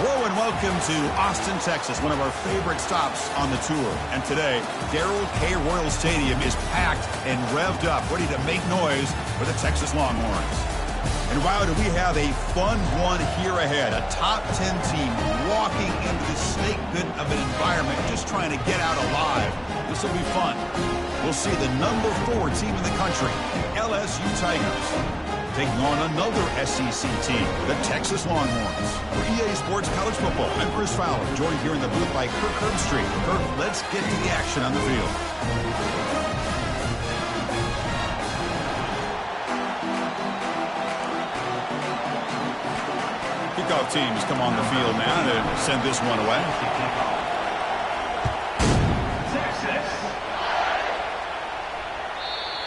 Hello and welcome to Austin, Texas, one of our favorite stops on the tour. And today, Darrell K. Royal Stadium is packed and revved up, ready to make noise for the Texas Longhorns. And wow, do we have a fun one here ahead. A top 10 team walking into this snake pit of an environment, just trying to get out alive. This will be fun. We'll see the number 4 team in the country, LSU Tigers, taking on another SEC team, the Texas Longhorns. For EA Sports College Football, I'm Chris Fowler, joined here in the booth by Kirk Herbstreit. Kirk, let's get to the action on the field. Kickoff teams come on the field now to send this one away.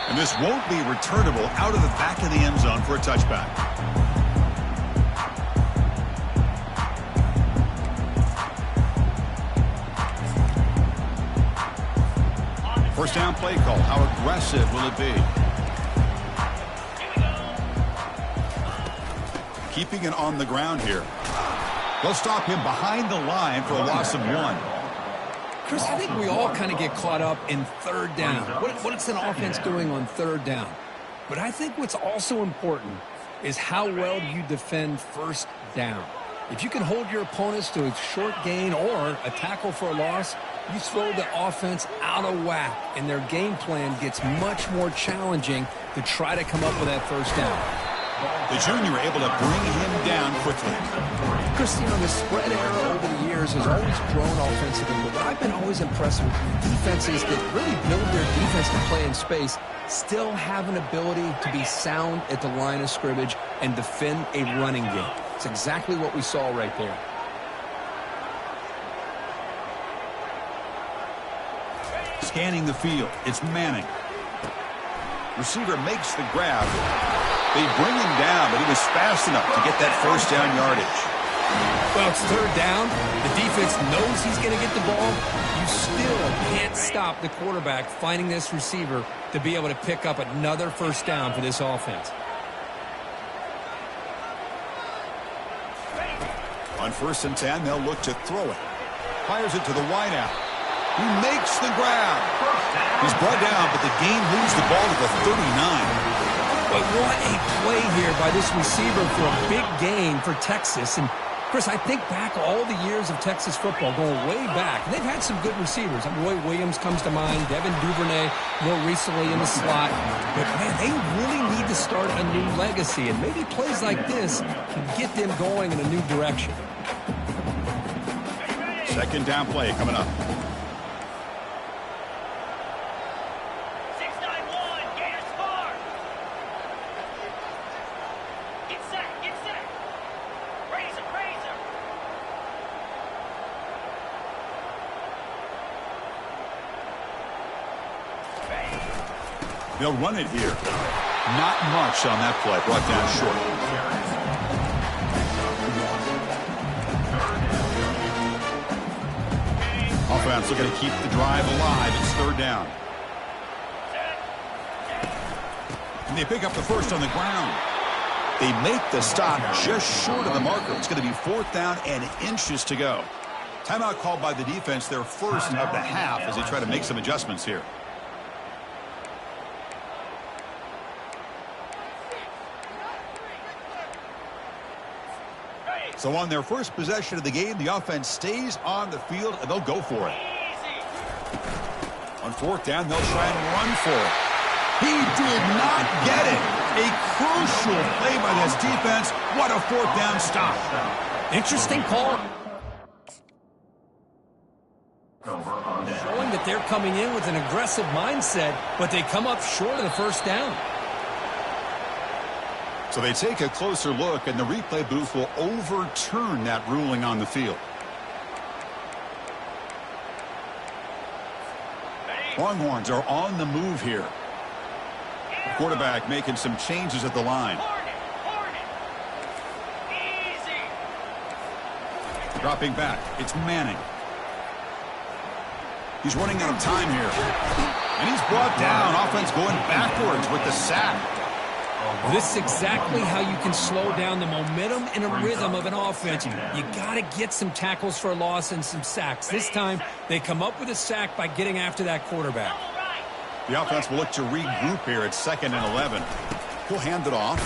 And this won't be returnable out of the back of the end zone for a touchback. First down play call. How aggressive will it be? Keeping it on the ground here. They'll stop him behind the line for a loss of 1. Chris, I think we all kind of get caught up in third down. What is an offense doing on third down? But I think what's also important is how well you defend first down. If you can hold your opponents to a short gain or a tackle for a loss, you throw the offense out of whack, and their game plan gets much more challenging to try to come up with that first down. The junior able to bring him down quickly. Chris, you know, the spread era over the years has always grown offensively, but what I've been always impressed with defenses that really build their defense to play in space still have an ability to be sound at the line of scrimmage and defend a running game. It's exactly what we saw right there. Scanning the field, it's Manning. Receiver makes the grab. They bring him down, but he was fast enough to get that first down yardage. Well, it's third down. The defense knows he's going to get the ball. You still can't stop the quarterback finding this receiver to be able to pick up another first down for this offense. On 1st and 10, they'll look to throw it. Fires it to the wideout. He makes the grab. He's brought down, but the game moves the ball to the 39. But what a play here by this receiver for a big gain for Texas. And, Chris, I think back all the years of Texas football, going way back. They've had some good receivers. Roy Williams comes to mind, Devin Duvernay more recently in the slot. But, man, they really need to start a new legacy. And maybe plays like this can get them going in a new direction. Second down play coming up. They'll run it here. Not much on that play. Brought down short. Offense looking to keep the drive alive. It's third down. And they pick up the first on the ground. They make the stop just short of the marker. It's going to be 4th down and inches to go. Timeout called by the defense, their first of the half, as they try to make some adjustments here. So on their first possession of the game, the offense stays on the field, and they'll go for it. On 4th down, they'll try and run for it. He did not get it. A crucial play by this defense. What a 4th down stop. Interesting call. Showing that they're coming in with an aggressive mindset, but they come up short of the first down. So they take a closer look, and the replay booth will overturn that ruling on the field. Longhorns are on the move here. The quarterback making some changes at the line. Dropping back, it's Manning. He's running out of time here. And he's brought down. Offense going backwards with the sack. Well, this is exactly how you can slow down the momentum and a rhythm of an offense. You got to get some tackles for a loss and some sacks. This time, they come up with a sack by getting after that quarterback. The offense will look to regroup here at 2nd and 11. He'll hand it off.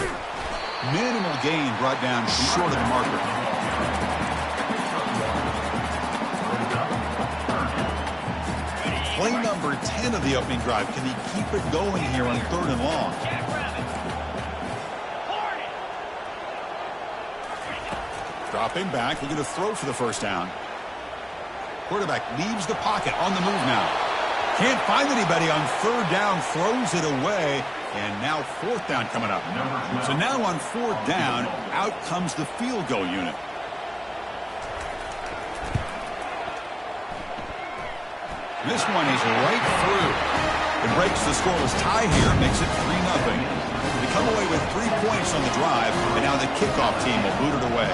Minimal gain brought down short of the marker. Play number 10 of the opening drive. Can he keep it going here on 3rd and long? Dropping back, looking to throw for the first down. Quarterback leaves the pocket on the move now. Can't find anybody on 3rd down, throws it away, and now 4th down coming up. So now on 4th down, out comes the field goal unit. This one is right through. It breaks the scoreless tie here, makes it 3-0. They come away with 3 points on the drive, and now the kickoff team will boot it away.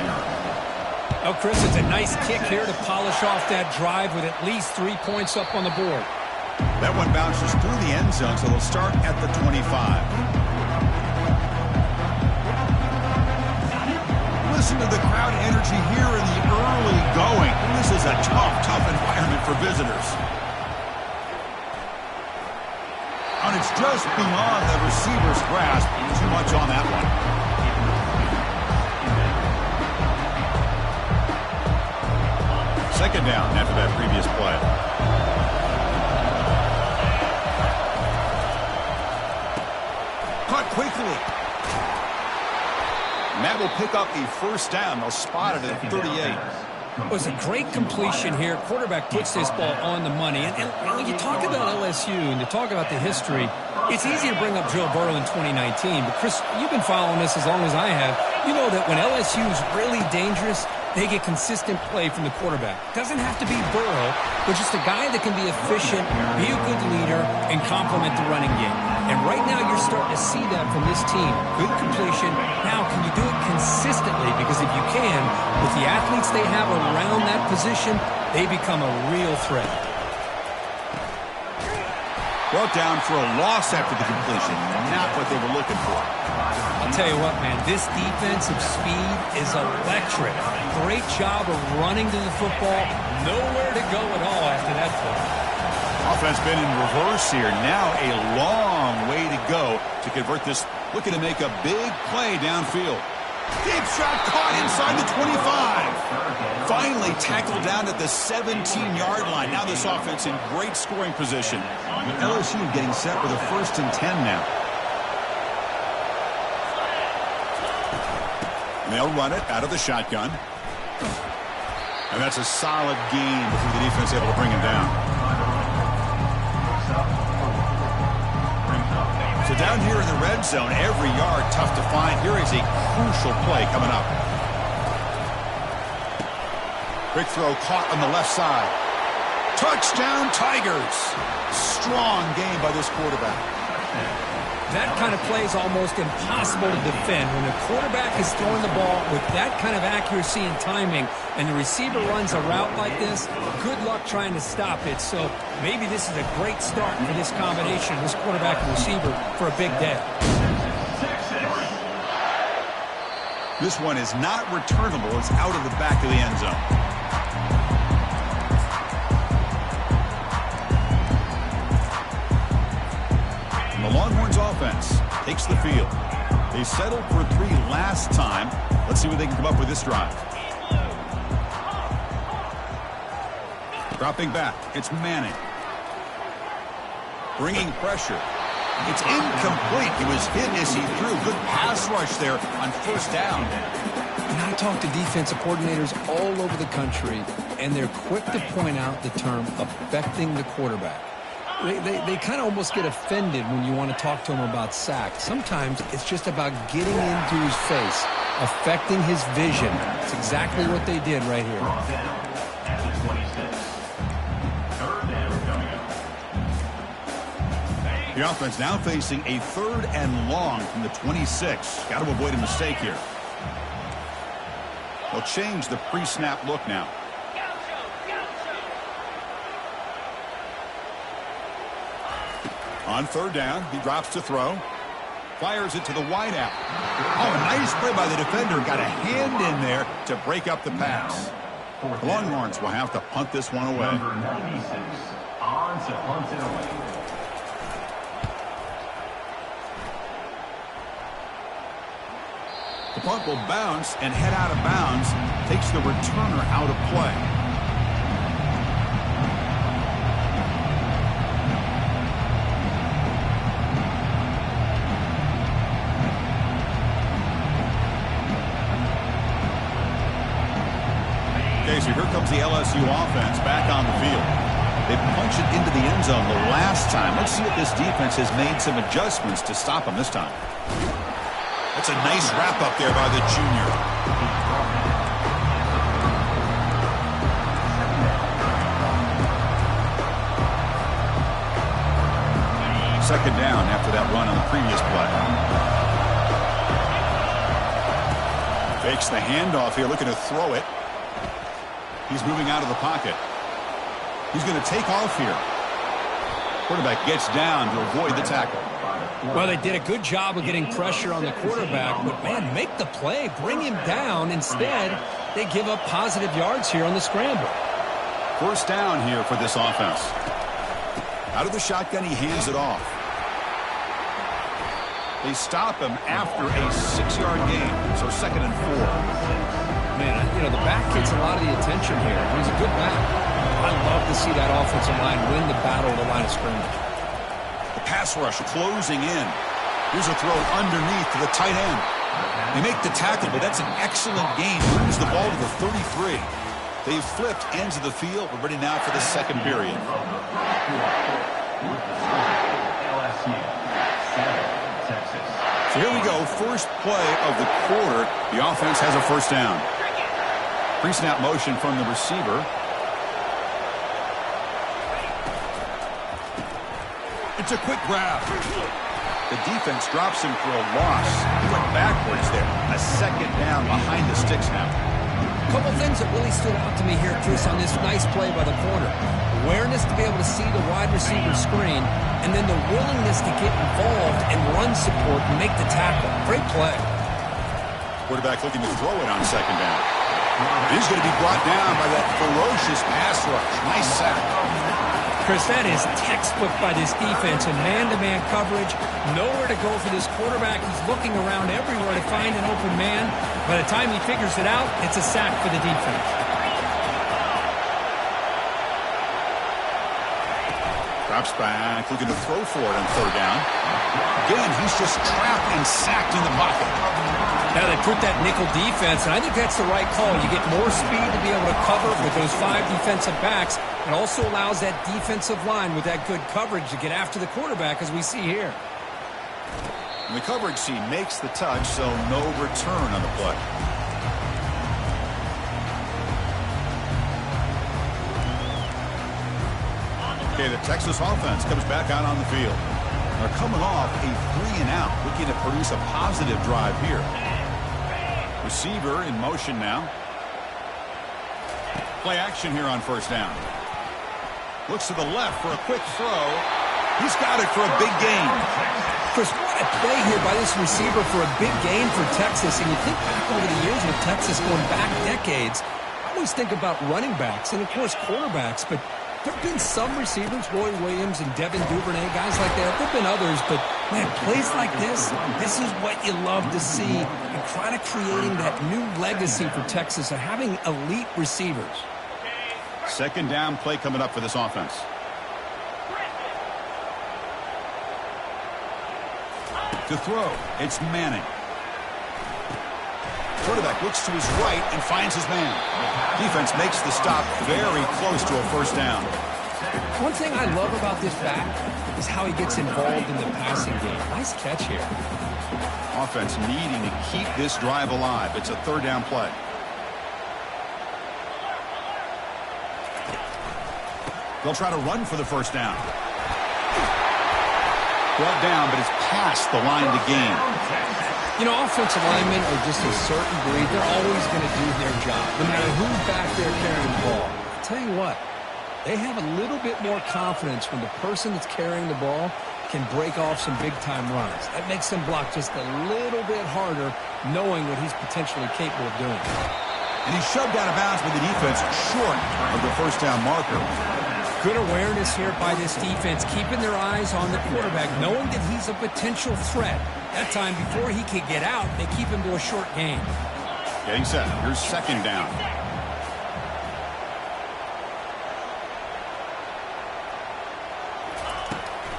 Oh, Chris, it's a nice kick here to polish off that drive with at least 3 points up on the board. That one bounces through the end zone, so they'll start at the 25. Listen to the crowd energy here in the early going. This is a tough environment for visitors. And it's just beyond the receiver's grasp. Too much on that one. Second down after that previous play. Caught quickly. And that will pick up a first down. They'll spot it at 38. It was a great completion here. Quarterback puts this ball on the money. And when you talk about LSU and you talk about the history, it's easy to bring up Joe Burrow in 2019. But, Chris, you've been following this as long as I have. You know that when LSU is really dangerous, they get consistent play from the quarterback. Doesn't have to be Burrow, but just a guy that can be efficient, be a good leader, and complement the running game. And right now you're starting to see that from this team. Good completion. Now, can you do it consistently? Because if you can, with the athletes they have around that position, they become a real threat. Brought down for a loss after the completion. Not what they were looking for. I'll tell you what, man, this defensive speed is electric. Great job of running to the football. Nowhere to go at all after that play. Offense been in reverse here. Now a long way to go to convert this. Looking to make a big play downfield. Deep shot caught inside the 25. Finally tackled down at the 17-yard line. Now this offense in great scoring position. LSU getting set for the 1st and 10 now. And they'll run it out of the shotgun. And that's a solid gain before the defense able to bring him down. So down here in the red zone, every yard tough to find. Here is a crucial play coming up. Quick throw caught on the left side. Touchdown Tigers. Strong game by this quarterback. That kind of play is almost impossible to defend. When the quarterback is throwing the ball with that kind of accuracy and timing, and the receiver runs a route like this, good luck trying to stop it. So maybe this is a great start for this combination, this quarterback and receiver, for a big day. This one is not returnable. It's out of the back of the end zone. The Longhorns offense takes the field. They settled for 3 last time. Let's see what they can come up with this drive. Dropping back, it's Manning. Bringing pressure. It's incomplete. He was hit as he threw. Good pass rush there on 1st down. And I talk to defensive coordinators all over the country, and they're quick to point out the term affecting the quarterback. They kind of almost get offended when you want to talk to them about sacks. Sometimes it's just about getting into his face, affecting his vision. It's exactly what they did right here. The offense now facing a 3rd and long from the 26. Got to avoid a mistake here. They'll change the pre-snap look now. On 3rd down, he drops to throw. Fires it to the wideout. Oh, nice play by the defender. Got a hand in there to break up the pass. The Longhorns will have to punt this one away. Number 96 on to punt it away. The punt will bounce and head out of bounds. Takes the returner out of play. Okay, so here comes the LSU offense back on the field. They punched it into the end zone the last time. Let's see if this defense has made some adjustments to stop them this time. That's a nice wrap up there by the junior. Second down after that run on the previous play. Fakes the handoff here, looking to throw it. He's moving out of the pocket. He's going to take off here. Quarterback gets down to avoid the tackle. Well, they did a good job of getting pressure on the quarterback, but, man, make the play. Bring him down. Instead, they give up positive yards here on the scramble. First down here for this offense. Out of the shotgun, he hands it off. They stop him after a 6-yard gain, so 2nd and 4. Man, you know, the back gets a lot of the attention here. He's a good back. I love to see that offensive line win the battle of the line of scrimmage. The pass rush closing in. Here's a throw underneath to the tight end. They make the tackle, but that's an excellent gain. Moves the ball to the 33. They've flipped ends of the field. We're ready now for the second period. LSU 7 Texas. So here we go. First play of the quarter. The offense has a first down. Pre-snap motion from the receiver. It's a quick grab. The defense drops him for a loss. He went backwards there. A second down behind the sticks now. A couple things that really stood out to me here, Chris, on this nice play by the corner. Awareness to be able to see the wide receiver screen, and then the willingness to get involved and run support and make the tackle. Great play. Quarterback looking to throw it on second down. He's going to be brought down by that ferocious pass rush. Nice sack. Chris, that is textbook by this defense in man-to-man coverage. Nowhere to go for this quarterback. He's looking around everywhere to find an open man. By the time he figures it out, it's a sack for the defense. Drops back, looking to throw for it on third down. Again, he's just trapped and sacked in the pocket. Now they put that nickel defense, and I think that's the right call. You get more speed to be able to cover with those 5 defensive backs. It also allows that defensive line with that good coverage to get after the quarterback, as we see here. And the coverage team makes the touch, so no return on the play. Okay, the Texas offense comes back out on the field. They're coming off a 3-and-out, looking to produce a positive drive here. Receiver in motion now. Play action here on first down. Looks to the left for a quick throw. He's got it for a big gain. Chris, what a play here by this receiver for a big gain for Texas. And you think back over the years with Texas going back decades, I always think about running backs and, of course, quarterbacks. But there have been some receivers, Roy Williams and Devin Duvernay, guys like that. There have been others, but, man, plays like this is what you love to see. And kind of creating that new legacy for Texas of having elite receivers. Second down play coming up for this offense. To throw, it's Manning. Quarterback looks to his right and finds his man. Defense makes the stop very close to a first down. One thing I love about this back is how he gets involved in the passing game. Nice catch here. Offense needing to keep this drive alive. It's a third down play. They'll try to run for the first down. Brought down, but it's past the line to gain. You know, offensive linemen are just a certain breed. They're always going to do their job, no matter who's back there carrying the ball. I'll tell you what, they have a little bit more confidence when the person that's carrying the ball can break off some big-time runs. That makes them block just a little bit harder, knowing what he's potentially capable of doing. And he's shoved out of bounds with the defense short of the first down marker. Good awareness here by this defense, keeping their eyes on the quarterback, knowing that he's a potential threat. That time, before he could get out, they keep him to a short gain. Getting set. Here's second down.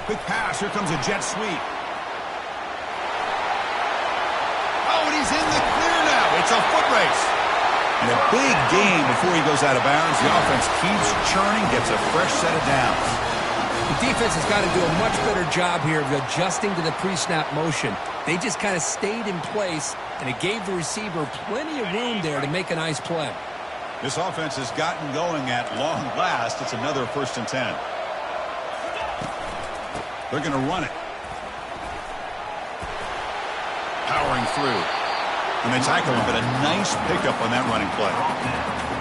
Quick pass. Here comes a jet sweep. Oh, and he's in the clear now. It's a foot race. And a big gain before he goes out of bounds. The offense keeps churning, gets a fresh set of downs. The defense has got to do a much better job here of adjusting to the pre-snap motion. They just kind of stayed in place, and it gave the receiver plenty of room there to make a nice play. This offense has gotten going at long last. It's another 1st and 10. They're going to run it. Powering through. And they tackle him, but a nice pickup on that running play.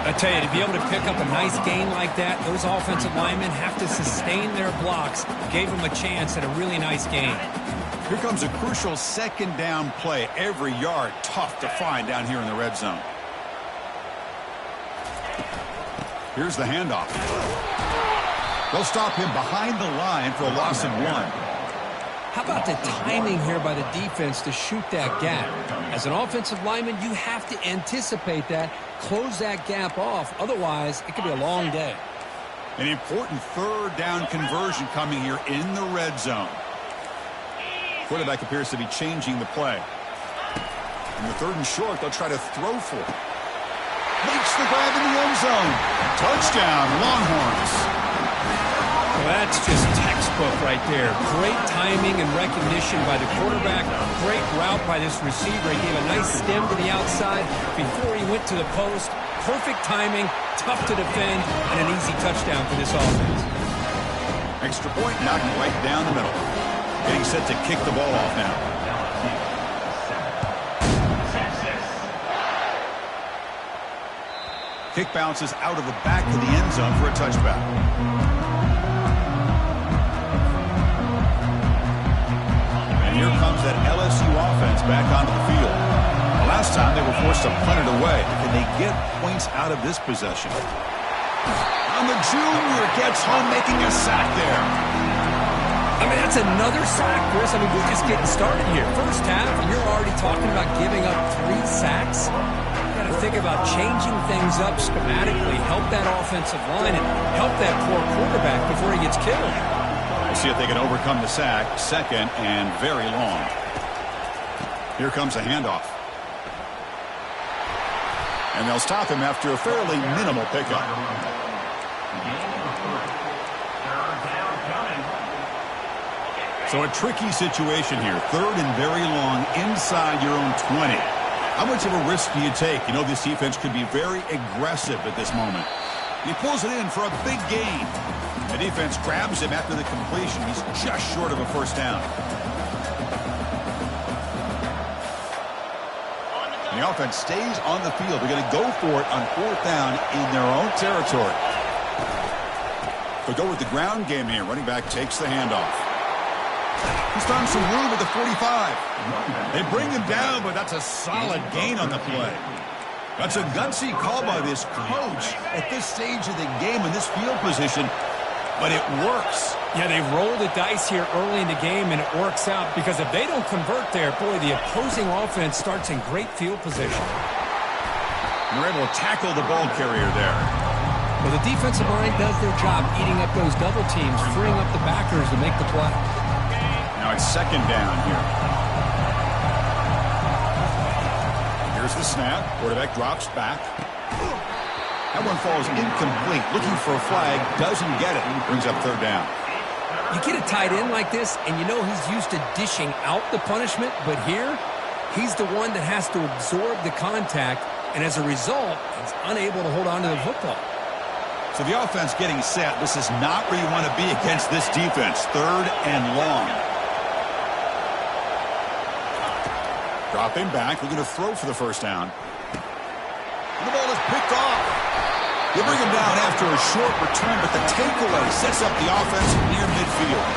I tell you, to be able to pick up a nice gain like that, those offensive linemen have to sustain their blocks. Gave them a chance at a really nice gain. Here comes a crucial second down play. Every yard tough to find down here in the red zone. Here's the handoff. They'll stop him behind the line for a loss of 1. How about the timing here by the defense to shoot that gap? As an offensive lineman, you have to anticipate that, close that gap off. Otherwise, it could be a long day. An important third down conversion coming here in the red zone. Quarterback appears to be changing the play. In the 3rd and short, they'll try to throw for it. Makes the grab in the end zone. Touchdown, Longhorns. Well, that's just textbook right there. Great timing and recognition by the quarterback. Great route by this receiver. He gave a nice stem to the outside before he went to the post. Perfect timing, tough to defend, and an easy touchdown for this offense. Extra point knocked right down the middle. Getting set to kick the ball off now. Kick bounces out of the back of the end zone for a touchback. Here comes that LSU offense back onto the field. The last time they were forced to punt it away. Can they get points out of this possession? And the junior gets home, making a sack there. I mean, that's another sack, Chris. I mean, we're just getting started here. First half, and you're already talking about giving up 3 sacks. You got to think about changing things up schematically, help that offensive line, and help that poor quarterback before he gets killed. We'll see if they can overcome the sack. 2nd and very long. Here comes a handoff. And they'll stop him after a fairly minimal pickup. So a tricky situation here. 3rd and very long inside your own 20. How much of a risk do you take? You know this defense could be very aggressive at this moment. He pulls it in for a big gain. The defense grabs him after the completion. He's just short of a 1st down. And the offense stays on the field. They're going to go for it on 4th down in their own territory. They'll go with the ground game here. Running back takes the handoff. He's found some room at the 45. They bring him down, but that's a solid gain on the play. That's a gutsy call by this coach at this stage of the game in this field position, but it works. Yeah, they roll the dice here early in the game, and it works out because if they don't convert there, boy, the opposing offense starts in great field position. And they're able to tackle the ball carrier there. Well, the defensive line does their job eating up those double teams, freeing up the backers to make the play. Now it's 2nd down here. Here's the snap. Quarterback drops back. That one falls incomplete. Looking for a flag. Doesn't get it. Brings up 3rd down. You get a tight end like this, and you know he's used to dishing out the punishment, but here, he's the one that has to absorb the contact, and as a result, he's unable to hold on to the football. So the offense getting set. This is not where you want to be against this defense. 3rd and long. Dropping back, looking to throw for the 1st down. And the ball is picked off. They bring him down after a short return, but the takeaway sets up the offense near midfield.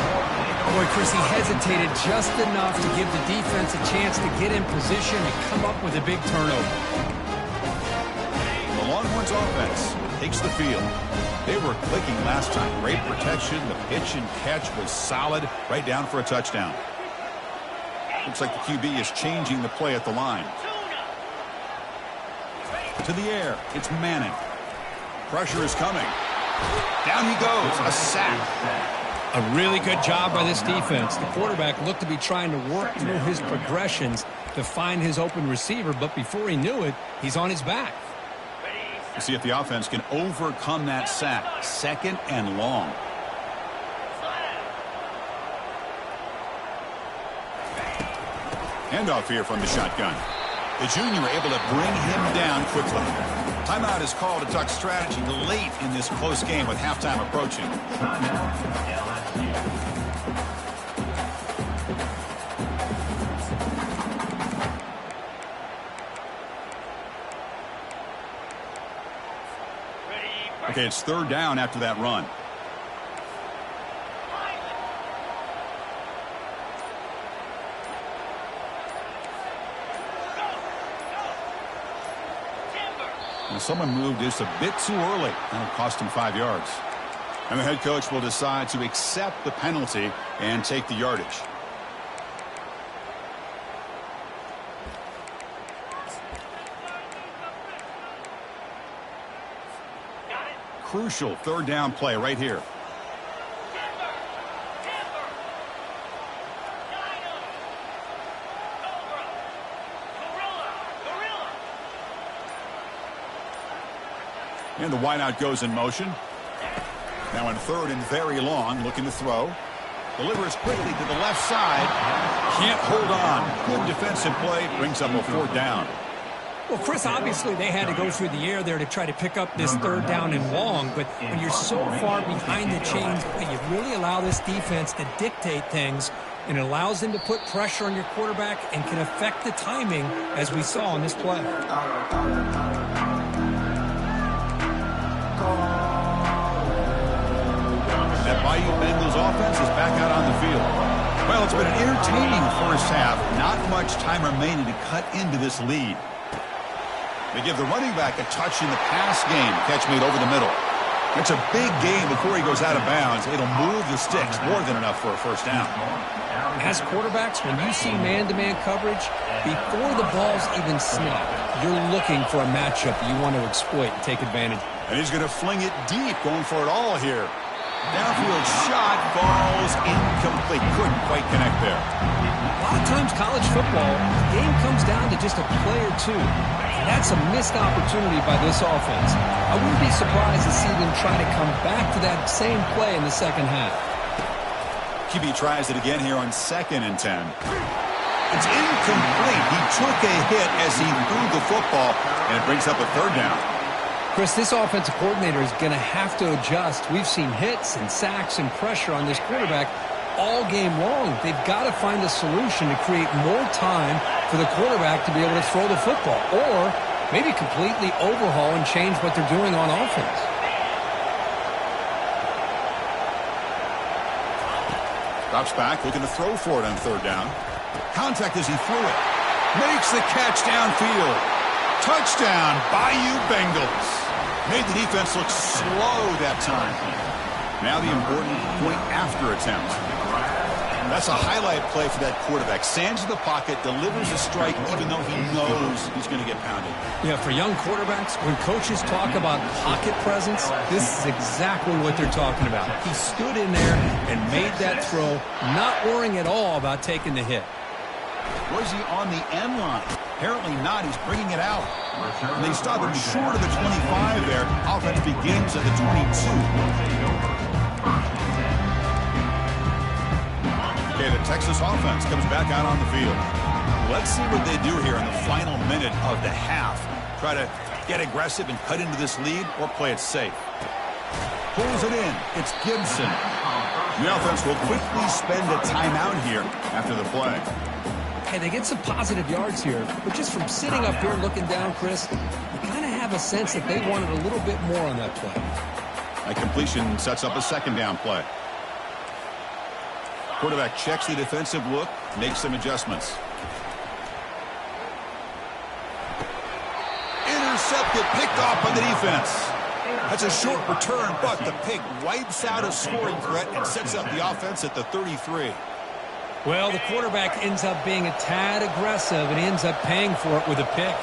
Boy, Chris, he hesitated just enough to give the defense a chance to get in position and come up with a big turnover. The Longhorns offense takes the field. They were clicking last time. Great protection. The pitch and catch was solid. Right down for a touchdown. Looks like the QB is changing the play at the line. To the air. It's Manning. Pressure is coming. Down he goes. A sack. A really good job by this defense. The quarterback looked to be trying to work through his progressions to find his open receiver, but before he knew it, he's on his back. We'll see if the offense can overcome that sack. 2nd and long. Handoff here from the shotgun. The junior able to bring him down quickly. Timeout is called to talk strategy late in this close game with halftime approaching. Timeout, LSU. Okay, it's 3rd down after that run. And someone moved just a bit too early. That'll cost him 5 yards. And the head coach will decide to accept the penalty and take the yardage. Crucial 3rd down play right here. And the wideout goes in motion. Now in 3rd and very long, looking to throw. Delivers quickly to the left side. Can't hold on. Good defensive play. Brings up a 4th down. Well, Chris, obviously they had to go through the air there to try to pick up this 3rd down and long, but when you're so far behind the chains, you really allow this defense to dictate things, and it allows them to put pressure on your quarterback and can affect the timing, as we saw in this play. That Bayou Bengals offense is back out on the field. Well, it's been an entertaining first half. Not much time remaining to cut into this lead. They give the running back a touch in the pass game. Catch made over the middle. It's a big game before he goes out of bounds. It'll move the sticks. More than enough for a first down. As quarterbacks, when you see man-to-man coverage, before the ball's even snapped, you're looking for a matchup that you want to exploit and take advantage. And he's going to fling it deep, going for it all here. Downfield shot falls incomplete. Couldn't quite connect there. A lot of times college football, the game comes down to just a play or two. And that's a missed opportunity by this offense. I wouldn't be surprised to see them try to come back to that same play in the second half. QB tries it again here on 2nd and 10. It's incomplete. He took a hit as he threw the football, and it brings up a 3rd down. Chris, this offensive coordinator is going to have to adjust. We've seen hits and sacks and pressure on this quarterback all game long. They've got to find a solution to create more time for the quarterback to be able to throw the football, or maybe completely overhaul and change what they're doing on offense. Drops back, looking to throw for it on 3rd down. Contact as he threw it. Makes the catch downfield. Touchdown, Bayou Bengals. Made the defense look slow that time. Now the important point after attempt. That's a highlight play for that quarterback. Sands in the pocket, delivers a strike even though he knows he's going to get pounded. Yeah, for young quarterbacks, when coaches talk about pocket presence, this is exactly what they're talking about. He stood in there and made that throw, not worrying at all about taking the hit. Was he on the end line? Apparently not. He's bringing it out. And they stop him short of the 25 there. Offense begins at the 22. Okay, the Texas offense comes back out on the field. Let's see what they do here in the final minute of the half. Try to get aggressive and cut into this lead, or play it safe. Pulls it in. It's Gibson. The offense will quickly spend a timeout here after the play. Hey, they get some positive yards here, but just from sitting up here looking down, Chris, you kind of have a sense that they wanted a little bit more on that play. A completion sets up a 2nd down play. Quarterback checks the defensive look, makes some adjustments. Intercepted, picked off by the defense. That's a short return, but the pick wipes out a scoring threat and sets up the offense at the 33. Well, the quarterback ends up being a tad aggressive, and he ends up paying for it with a pick.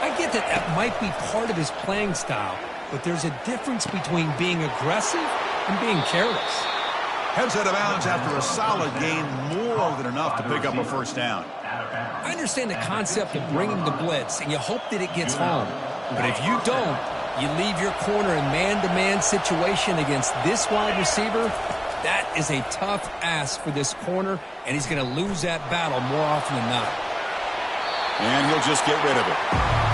I get that that might be part of his playing style, but there's a difference between being aggressive and being careless. Heads out of bounds after a solid gain, more than enough to pick up a first down. I understand the concept of bringing the blitz, and you hope that it gets home. But if you don't, you leave your corner in man-to-man situation against this wide receiver. That is a tough ask for this corner, and he's going to lose that battle more often than not. And he'll just get rid of it.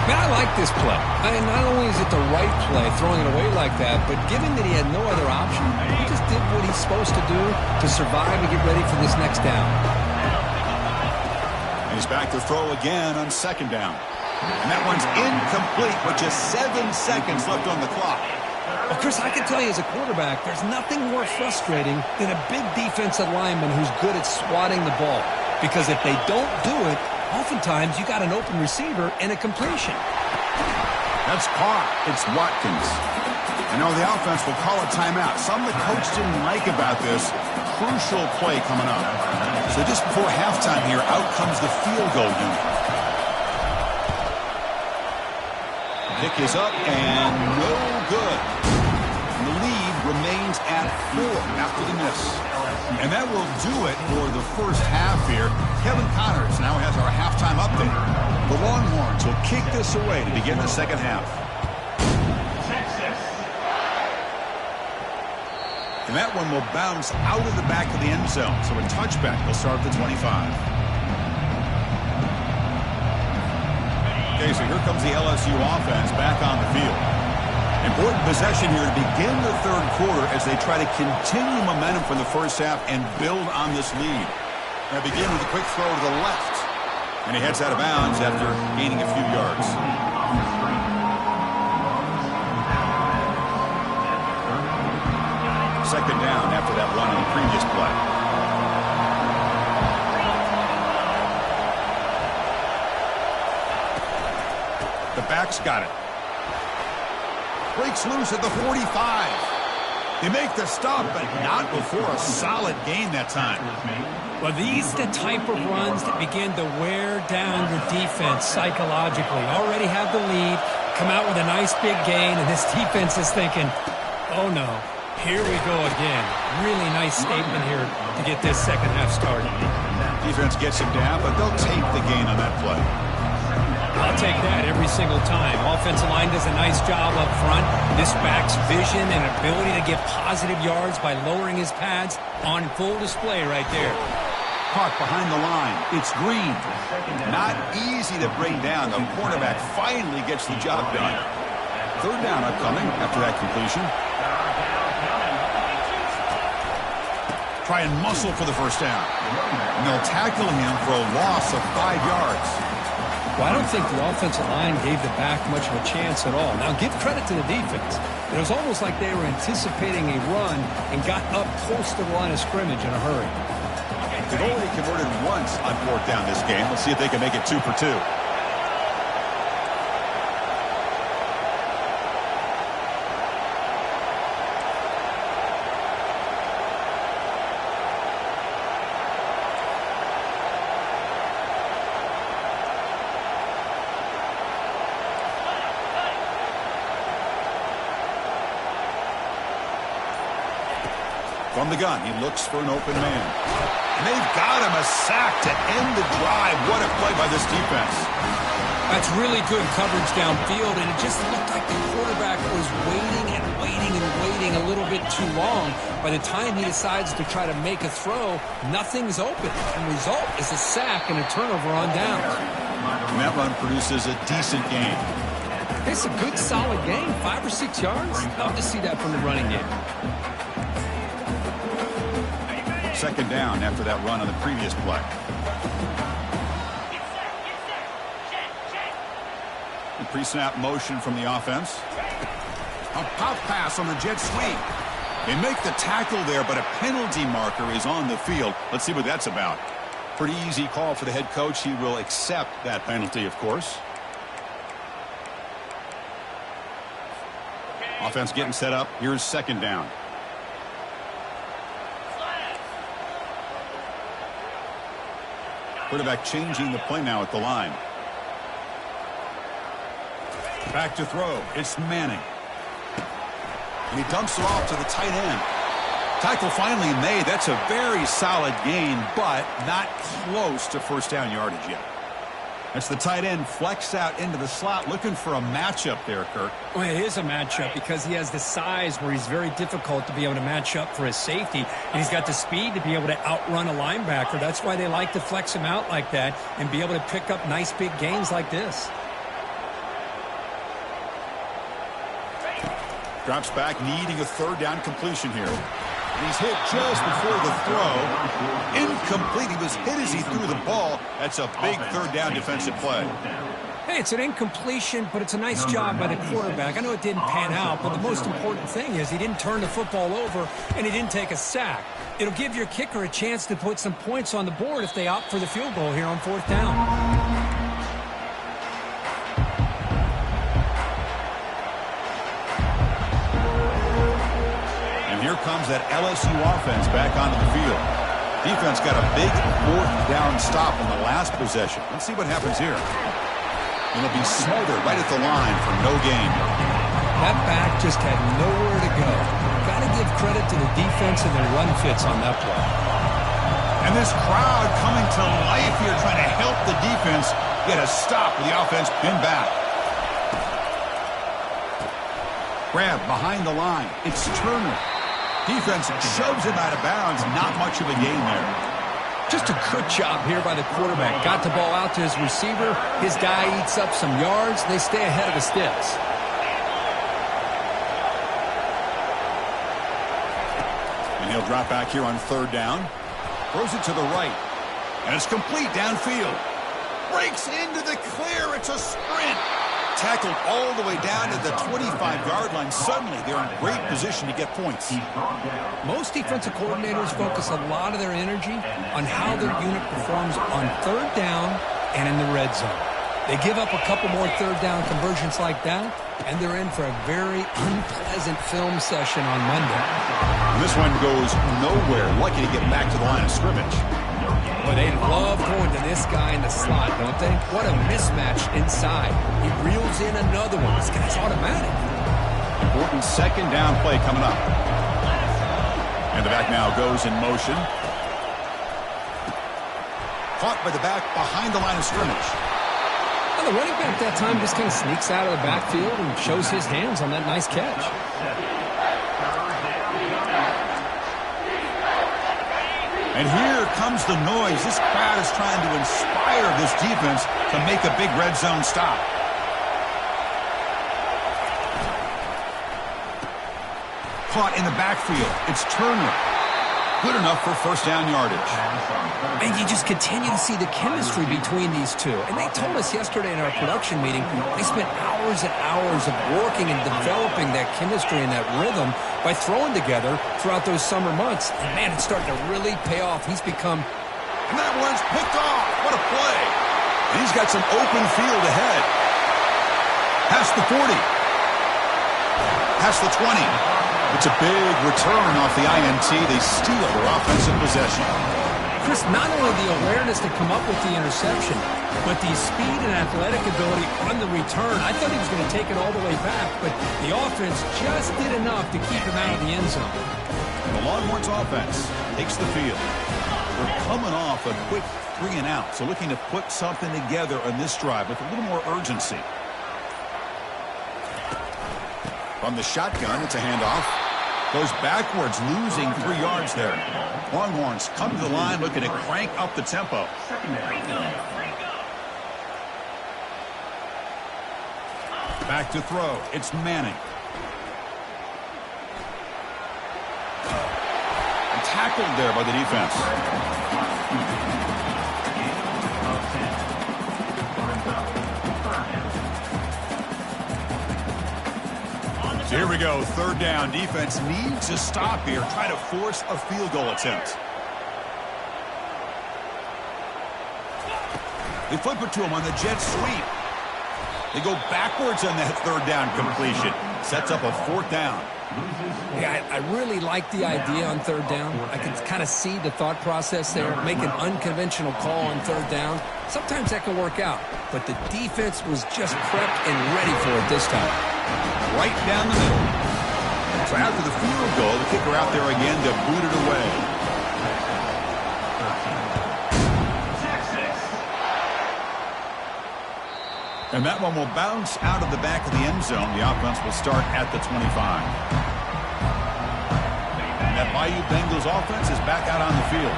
Man, I like this play. Not only is it the right play, throwing it away like that, but given that he had no other option, he just did what he's supposed to do to survive and get ready for this next down. And he's back to throw again on second down. And that one's incomplete with just 7 seconds left on the clock. Well, Chris, I can tell you as a quarterback, there's nothing more frustrating than a big defensive lineman who's good at swatting the ball. Because if they don't do it, oftentimes you got an open receiver and a completion. That's caught. It's Watkins. And now the offense will call a timeout. Something the coach didn't like about this. Crucial play coming up. So just before halftime here, out comes the field goal unit. Pick is up and no good. And the lead remains at 4 after the miss. And that will do it for the first half here. Kevin Connors now has our halftime update. The Longhorns will kick this away to begin the second half. And that one will bounce out of the back of the end zone. So a touchback will start at the 25. Okay, so here comes the LSU offense back on the field. Important possession here to begin the third quarter as they try to continue momentum from the first half and build on this lead. They begin with a quick throw to the left. And he heads out of bounds after gaining a few yards. Second down after that run on the previous play. The back's got it. Breaks loose at the 45. They make the stop, but not before a solid gain that time. Well, these are the type of runs that begin to wear down your defense psychologically. Already have the lead, come out with a nice big gain, and this defense is thinking, oh no, here we go again. Really nice statement here to get this second half started. Defense gets him down, but they'll take the gain on that play. I'll take that every single time. Offensive line does a nice job up front. This back's vision and ability to get positive yards by lowering his pads on full display right there. Caught behind the line. It's Green. Not easy to bring down. The cornerback finally gets the job done. Third down upcoming after that completion. Try and muscle for the first down. And they'll tackle him for a loss of 5 yards. Well, I don't think the offensive line gave the back much of a chance at all. Now, give credit to the defense. It was almost like they were anticipating a run and got up close to the line of scrimmage in a hurry. They've already converted once on fourth down this game. Let's see if they can make it 2 for 2. From the gun, he looks for an open man. And they've got him a sack to end the drive. What a play by this defense. That's really good coverage downfield, and it just looked like the quarterback was waiting and waiting and waiting a little bit too long. By the time he decides to try to make a throw, nothing's open. And the result is a sack and a turnover on downs. And that run produces a decent gain. It's a good, solid gain, 5 or 6 yards. Love to see that from the running game. Second down after that run on the previous play. The pre-snap motion from the offense. A pop pass on the jet sweep. They make the tackle there, but a penalty marker is on the field. Let's see what that's about. Pretty easy call for the head coach. He will accept that penalty, of course. Offense getting set up. Here's second down. Quarterback changing the play now at the line. Back to throw. It's Manning. And he dumps it off to the tight end. Tackle finally made. That's a very solid gain, but not close to first down yardage yet. That's the tight end flexed out into the slot, looking for a matchup there, Kirk. Well, it is a matchup because he has the size where he's very difficult to be able to match up for his safety, and he's got the speed to be able to outrun a linebacker. That's why they like to flex him out like that and be able to pick up nice big gains like this. Drops back, needing a third down completion here. And he's hit just before the throw. Incomplete. He was hit as he threw the ball. That's a big third down defensive play. Hey, it's an incompletion, but it's a nice job by the quarterback. I know it didn't pan out, but the most important thing is he didn't turn the football over and he didn't take a sack. It'll give your kicker a chance to put some points on the board if they opt for the field goal here on fourth down. Here comes that LSU offense back onto the field. Defense got a big fourth down stop on the last possession. Let's see what happens here. And it'll be smothered right at the line for no gain. That back just had nowhere to go. Got to give credit to the defense and their run fits on that play. And this crowd coming to life here, trying to help the defense get a stop with the offense pinned back. Grab behind the line. It's Turner. Defense shoves him out of bounds. Not much of a gain there. Just a good job here by the quarterback. Got the ball out to his receiver. His guy eats up some yards. They stay ahead of the sticks. And he'll drop back here on third down. Throws it to the right. And it's complete downfield. Breaks into the clear. It's a sprint. Tackled all the way down to the 25-yard line. Suddenly, they're in great position to get points. Most defensive coordinators focus a lot of their energy on how their unit performs on third down and in the red zone. They give up a couple more third down conversions like that, and they're in for a very unpleasant film session on Monday. And this one goes nowhere. Lucky to get back to the line of scrimmage. Well, they love going to this guy in the slot, don't they? What a mismatch inside. He reels in another one. This guy's automatic. Important second down play coming up. And the back now goes in motion. Caught by the back behind the line of scrimmage. Well, the running back that time just kind of sneaks out of the backfield and shows his hands on that nice catch. And here comes the noise. This crowd is trying to inspire this defense to make a big red zone stop. Caught in the backfield. It's Turner. Good enough for first down yardage. And you just continue to see the chemistry between these two. And they told us yesterday in our production meeting, they spent hours and hours of working and developing that chemistry and that rhythm by throwing together throughout those summer months. And, man, it's starting to really pay off. He's become... And that one's picked off. What a play. And he's got some open field ahead. Past the 40. Past the 20. It's a big return off the INT. They steal their offensive possession. Chris, not only the awareness to come up with the interception, but the speed and athletic ability on the return. I thought he was going to take it all the way back, but the offense just did enough to keep him out of the end zone. The Longhorns offense takes the field. They're coming off a quick 3 and out, so looking to put something together on this drive with a little more urgency. From the shotgun, it's a handoff. Goes backwards, losing 3 yards there. Longhorns come to the line looking to crank up the tempo. Back to throw. It's Manning. And tackled there by the defense. So here we go, third down. Defense needs to stop here, try to force a field goal attempt. They flip it to him on the jet sweep. They go backwards on that third down completion. Sets up a fourth down. Yeah, I really like the idea on third down. I can kind of see the thought process there. Make an unconventional call on third down. Sometimes that can work out. But the defense was just prepped and ready for it this time. Right down the middle. So after the field goal, the kicker out there again to boot it away. And that one will bounce out of the back of the end zone. The offense will start at the 25. And that Bayou Bengals offense is back out on the field.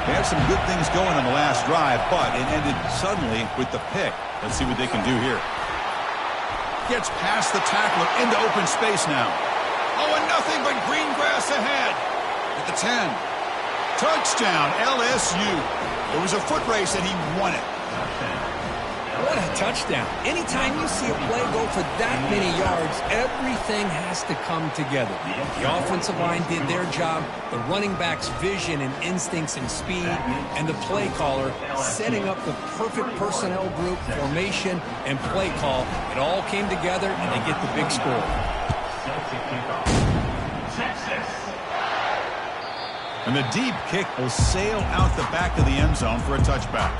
They have some good things going on the last drive, but it ended suddenly with the pick. Let's see what they can do here. Gets past the tackler into open space now. Oh, and nothing but green grass ahead. At the 10. Touchdown, LSU. It was a foot race, and he won it. What a touchdown. Anytime you see a play go for that many yards, everything has to come together. The offensive line did their job, the running back's vision and instincts and speed, and the play caller setting up the perfect personnel group, formation, and play call. It all came together, and they get the big score. And the deep kick will sail out the back of the end zone for a touchback.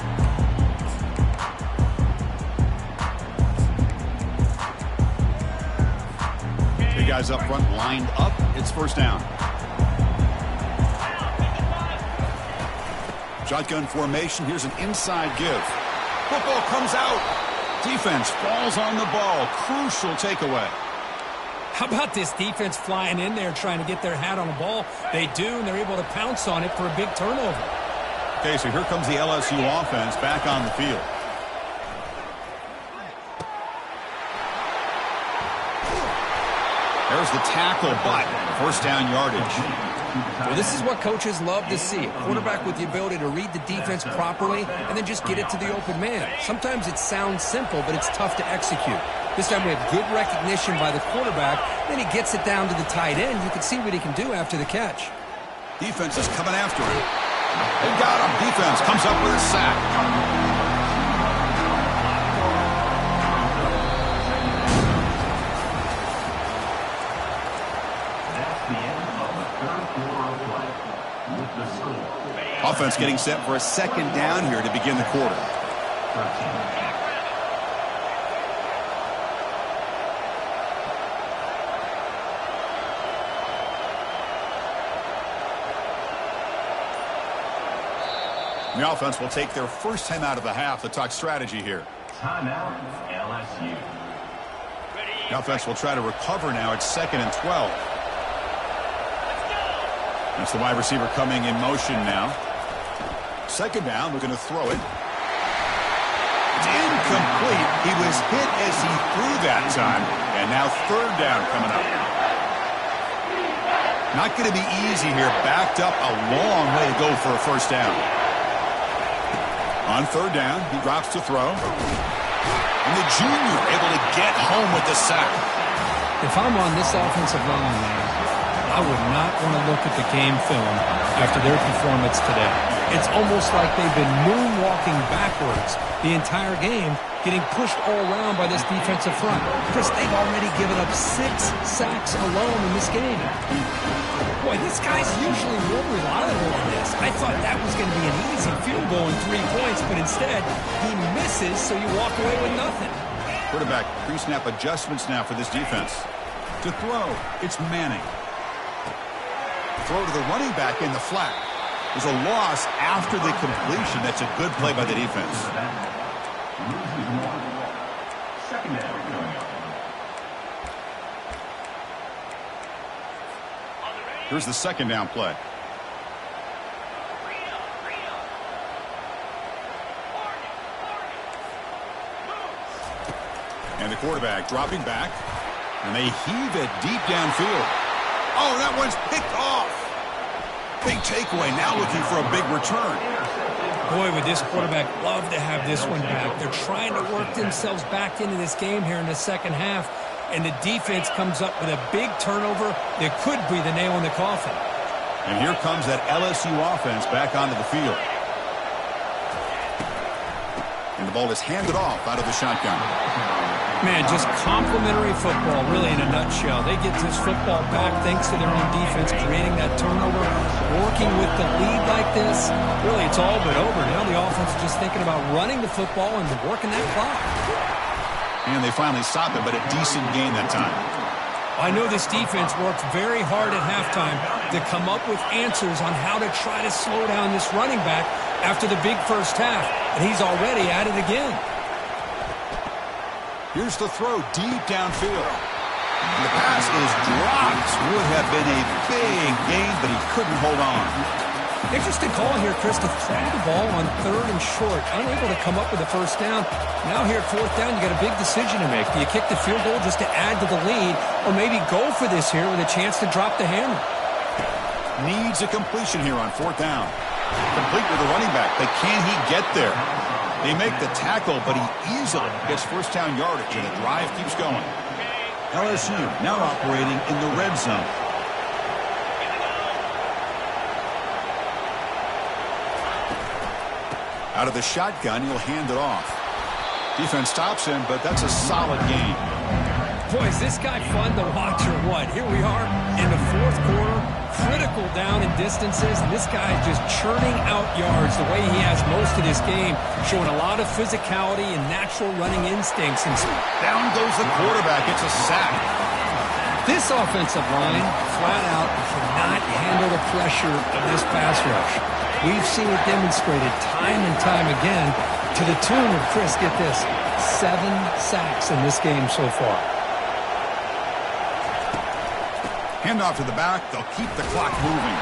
The guys up front lined up. It's first down. Shotgun formation. Here's an inside give. Football comes out. Defense falls on the ball. Crucial takeaway. How about this defense flying in there trying to get their hat on the ball? They do, and they're able to pounce on it for a big turnover. Okay, so here comes the LSU offense back on the field. There's the tackle, but first down yardage. Well, this is what coaches love to see. A quarterback with the ability to read the defense properly and then just get it to the open man. Sometimes it sounds simple, but it's tough to execute. This time we have good recognition by the quarterback. Then he gets it down to the tight end. You can see what he can do after the catch. Defense is coming after him. They got him. Defense comes up with a sack. Offense getting set for a second down here to begin the quarter. The offense will take their first time out of the half to talk strategy here. Timeout, LSU. The offense will try to recover now. It's 2nd and 12. That's the wide receiver coming in motion now. Second down, looking to throw it. It's incomplete. He was hit as he threw that time. And now third down coming up. Not going to be easy here. Backed up a long way to go for a first down. On third down, he drops to throw. And the junior able to get home with the sack. If I'm on this offensive line, man, I would not want to look at the game film after their performance today. It's almost like they've been moonwalking backwards the entire game, getting pushed all around by this defensive front. Chris, they've already given up 6 sacks alone in this game. Boy, this guy's usually real reliable on this. I thought that was going to be an easy field goal and 3 points, but instead he misses, so you walk away with nothing. Quarterback pre-snap adjustments now for this defense. To throw, it's Manning. Throw to the running back in the flat. There's a loss after the completion. That's a good play by the defense. Here's the second down play. And the quarterback dropping back. And they heave it deep downfield. Oh, that one's picked off. Big takeaway, now looking for a big return. Boy, would this quarterback love to have this one back. They're trying to work themselves back into this game here in the second half. and the defense comes up with a big turnover that could be the nail in the coffin. And here comes that LSU offense back onto the field. And the ball is handed off out of the shotgun. Man, just complimentary football, really, in a nutshell. They get this football back thanks to their own defense, creating that turnover, working with the lead like this. Really, it's all but over. Now the offense is just thinking about running the football and working that clock. And they finally stop it, but a decent gain that time. I know this defense worked very hard at halftime to come up with answers on how to try to slow down this running back after the big first half, and he's already at it again. Here's the throw deep downfield. And the pass is dropped. Would have been a big gain, but he couldn't hold on. Interesting call here, Chris, to throw the ball on 3rd and short. Unable to come up with a first down. Now here at 4th down, you got a big decision to make. Do you kick the field goal just to add to the lead, or maybe go for this here with a chance to drop the hammer? Needs a completion here on 4th down. Complete with the running back, but can he get there? They make the tackle, but he easily gets first down yardage, and the drive keeps going. LSU now operating in the red zone. Out of the shotgun, he'll hand it off. Defense stops him, but that's a solid game. Boy, is this guy fun to watch or what? Here we are in the 4th quarter, critical down in distances, and this guy is just churning out yards the way he has most of this game, showing a lot of physicality and natural running instincts. And down goes the quarterback. It's a sack. This offensive line, flat out, cannot handle the pressure of this pass rush. We've seen it demonstrated time and time again to the tune of, Chris, get this, 7 sacks in this game so far. Handoff to the back. They'll keep the clock moving.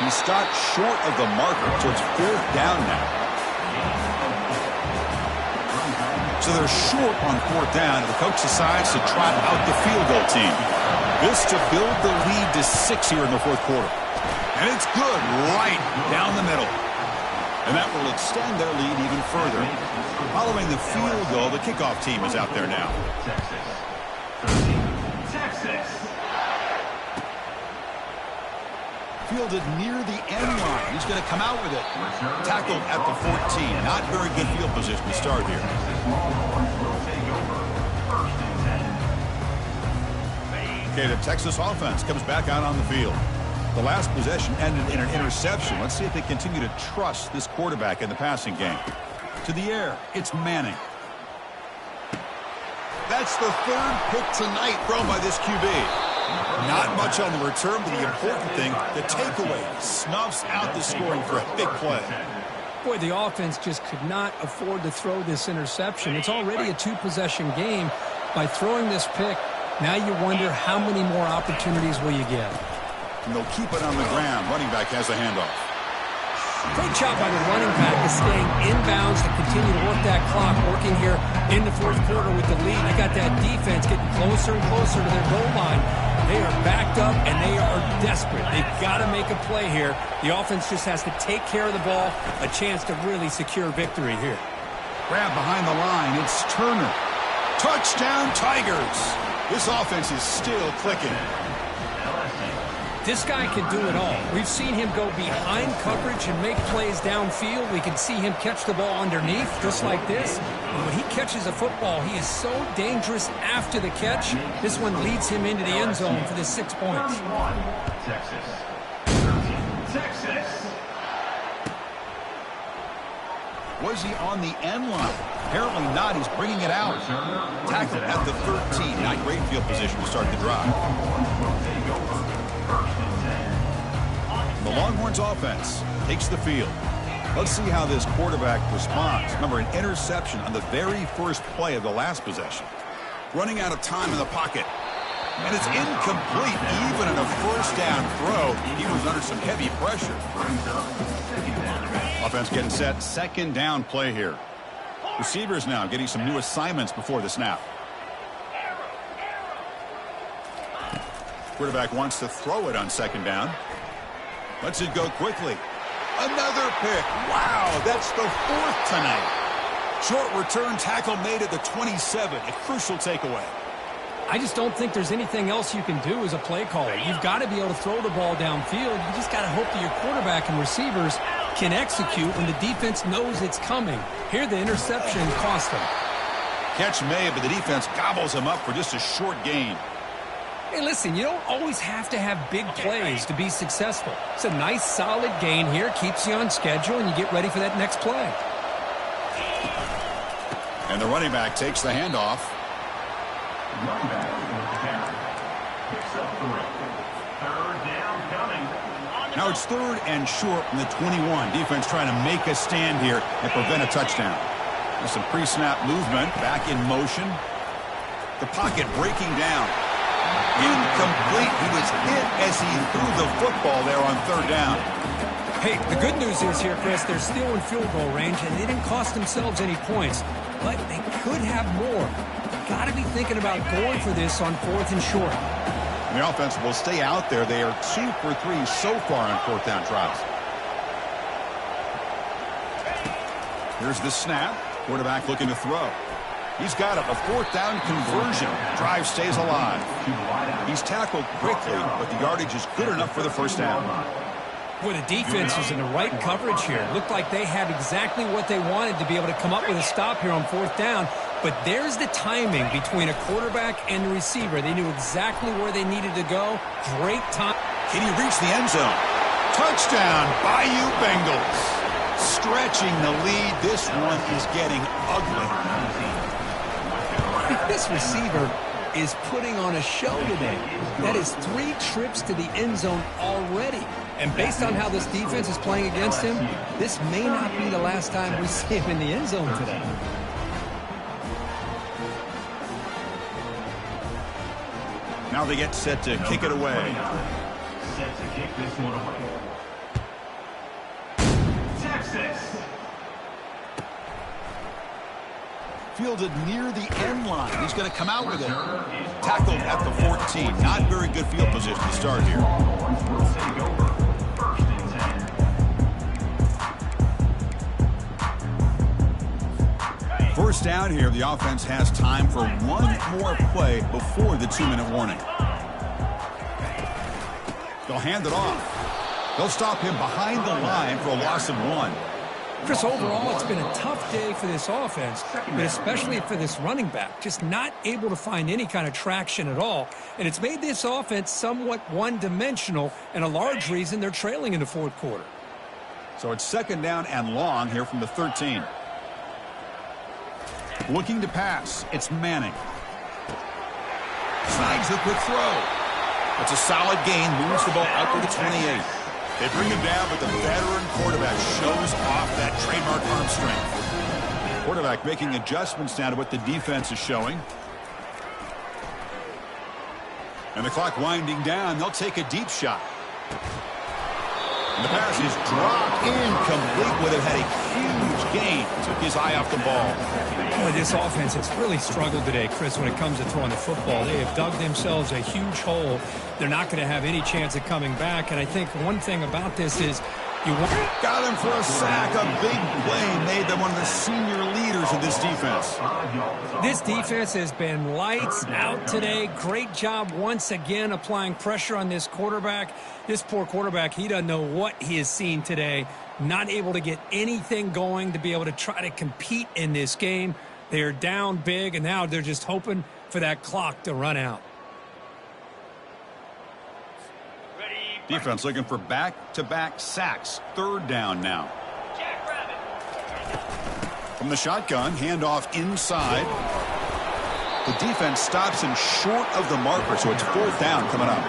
He stopped short of the marker, so it's 4th down now. So they're short on 4th down. The coach decides to trot out the field goal team. This to build the lead to 6 here in the 4th quarter. And it's good right down the middle. And that will extend their lead even further. Following the field goal, the kickoff team is out there now. Fielded near the end line. He's going to come out with it. Tackled at the 14. Not very good field position to start here. Okay, the Texas offense comes back out on the field. The last possession ended in an interception. Let's see if they continue to trust this quarterback in the passing game. To the air, it's Manning. That's the 3rd pick tonight thrown by this QB. Not much on the return, but the important thing, the takeaway, snuffs out the scoring for a big play. Boy, the offense just could not afford to throw this interception. It's already a 2-possession game. By throwing this pick, now you wonder how many more opportunities will you get. And they'll keep it on the ground. Running back has a handoff. Great job by the running back is staying inbounds to continue to work that clock, working here in the 4th quarter with the lead. They got that defense getting closer and closer to their goal line. They are backed up, and they are desperate. They've got to make a play here. The offense just has to take care of the ball, a chance to really secure victory here. Grab behind the line. It's Turner. Touchdown, Tigers. This offense is still clicking. This guy can do it all. We've seen him go behind coverage and make plays downfield. We can see him catch the ball underneath, just like this. And when he catches a football, he is so dangerous after the catch. This one leads him into the end zone for the 6 points. Texas. Was he on the end line? Apparently not. He's bringing it out. Tackled at the 13. Not great field position to start the drive. The Longhorns offense takes the field. Let's see how this quarterback responds. Remember, an interception on the very first play of the last possession. Running out of time in the pocket. And it's incomplete. Even in a first down throw, he was under some heavy pressure. Offense getting set. 2nd down play here. Receivers now getting some new assignments before the snap. Quarterback wants to throw it on 2nd down. Lets it go quickly. Another pick. Wow, that's the 4th tonight. Short return tackle made at the 27. A crucial takeaway. I just don't think there's anything else you can do as a play caller. You've got to be able to throw the ball downfield. You just got to hope that your quarterback and receivers can execute when the defense knows it's coming. Here, the interception cost them. Catch made, but the defense gobbles him up for just a short gain. Hey, listen, you don't always have to have big plays to be successful. It's a nice, solid gain here. Keeps you on schedule, and you get ready for that next play. And the running back takes the handoff. Running back picks up 3. Third down coming. Now it's 3rd and short from the 21. Defense trying to make a stand here and prevent a touchdown. There's some pre-snap movement, back in motion. The pocket breaking down. Incomplete. He was hit as he threw the football there on 3rd down. Hey, the good news is here, Chris, they're still in field goal range, and they didn't cost themselves any points. But they could have more. Got to be thinking about going for this on 4th and short. And the offense will stay out there. They are 2 for 3 so far on 4th down tries. Here's the snap. Quarterback looking to throw. He's got it. A 4th down conversion. Drive stays alive. He's tackled quickly, but the yardage is good enough for the 1st down. Boy, the defense was in the right coverage here. Looked like they had exactly what they wanted to be able to come up with a stop here on 4th down. But there's the timing between a quarterback and the receiver. They knew exactly where they needed to go. Great time. Can he reach the end zone? Touchdown, Bayou Bengals. Stretching the lead. This one is getting ugly. This receiver is putting on a show today. That is 3 trips to the end zone already. And based on how this defense is playing against him, this may not be the last time we see him in the end zone today. Now they get set to kick it away. Set to kick this one away. Texas. Fielded near the end line. He's going to come out with it. Tackled at the 14. Not very good field position to start here. We'll take over. 1st and 10. 1st down here. The offense has time for one more play before the 2-minute warning. They'll hand it off. They'll stop him behind the line for a loss of 1. Chris, overall, it's been a tough day for this offense, but especially for this running back. Just not able to find any kind of traction at all. And it's made this offense somewhat one-dimensional, and a large reason they're trailing in the 4th quarter. So it's 2nd down and long here from the 13. Looking to pass. It's Manning. Snags the quick throw. It's a solid gain. Moves the ball out to the 28. They bring him down, but the veteran quarterback shows off that trademark arm strength. Quarterback making adjustments now to what the defense is showing. And the clock winding down. They'll take a deep shot. And the pass is dropped. Incomplete. Would have had a huge gain. Took his eye off the ball. Boy, this offense has really struggled today, Chris, when it comes to throwing the football. They have dug themselves a huge hole. They're not going to have any chance of coming back. And I think one thing about this is you want... Got him for a sack. A big play made them one of the senior leaders of this defense. This defense has been lights out today. Great job once again applying pressure on this quarterback. This poor quarterback, he doesn't know what he has seen today. Not able to get anything going to be able to try to compete in this game. They're down big, and now they're just hoping for that clock to run out. Defense looking for back-to-back sacks. 3rd down now. From the shotgun, handoff inside. The defense stops him short of the marker, so it's 4th down coming up.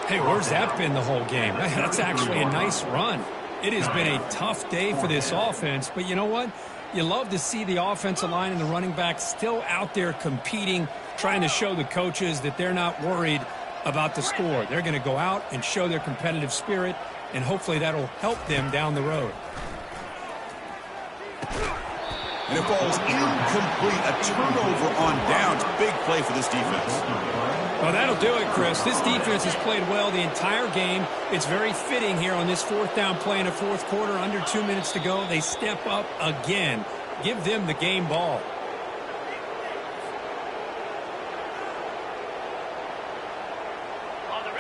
Hey, where's that been the whole game? That's actually a nice run. It has been a tough day for this offense, but you know what? You love to see the offensive line and the running back still out there competing, trying to show the coaches that they're not worried about the score. They're going to go out and show their competitive spirit, and hopefully that'll help them down the road. And it falls incomplete. A turnover on downs. Big play for this defense. Well, that'll do it, Chris. This defense has played well the entire game. It's very fitting here on this 4th down play in the 4th quarter. Under 2 minutes to go. They step up again. Give them the game ball.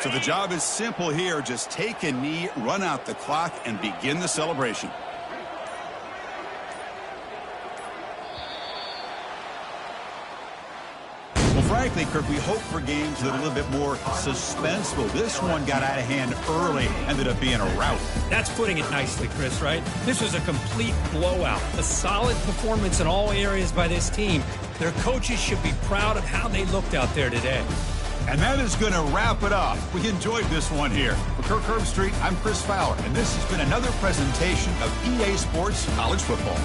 So the job is simple here. Just take a knee, run out the clock, and begin the celebration. Well, frankly, Kirk, we hope for games that are a little bit more suspenseful. This one got out of hand early, ended up being a rout. That's putting it nicely, Chris, right? This was a complete blowout. A solid performance in all areas by this team. Their coaches should be proud of how they looked out there today. And that is going to wrap it up. We enjoyed this one here. For Kirk Herbstreit, I'm Chris Fowler, and this has been another presentation of EA Sports College Football.